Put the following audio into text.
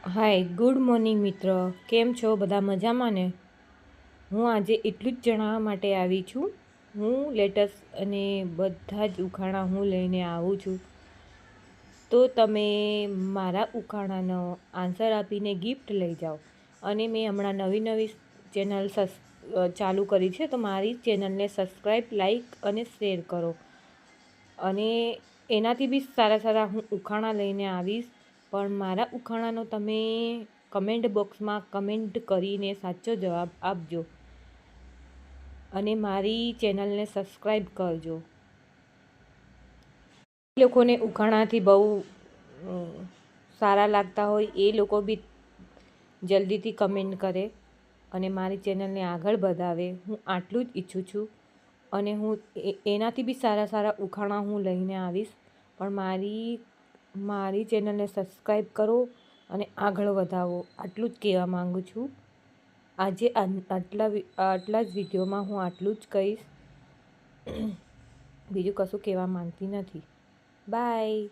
Hi good morning મિત્ર, કેમ છો? બધા મજામાં ને? હું આજે એટલું જ જણાવવા માટે આવી છું. હું લેટેસ્ટ અને બધા જ ઉખાણા હું લઈને આવું છું. તો તમે મારા ઉખાણાનો આન્સર આપીને ગિફ્ટ લઈ જાઓ. અને મેં હમણાં નવી ચેનલ ચાલુ કરી છે, તો મારી ચેનલને સબસ્ક્રાઈબ, લાઈક અને શેર કરો. અને એનાથી બી સારા સારા હું ઉખાણા લઈને આવીશ. પણ મારા ઉખાણાનો તમે કમેન્ટ બોક્સમાં કમેન્ટ કરીને સાચો જવાબ આપજો. અને મારી ચેનલને સબસ્ક્રાઈબ કરજો. એ લોકોને ઉખાણાથી બહુ સારા લાગતા હોય એ લોકો બી જલ્દીથી કમેન્ટ કરે અને મારી ચેનલને આગળ વધાવે. હું આટલું જ ઈચ્છું છું. અને હું એનાથી બી સારા સારા ઉખાણા હું લઈને આવીશ. પણ મારી ચેનલને સબસ્ક્રાઈબ કરો અને આગળ વધાવો, આટલું જ કહેવા માગું છું. આજે આટલા જ વિડીયોમાં હું આટલું જ કહીશ. બીજું કશું કહેવા માંગતી નથી. બાય.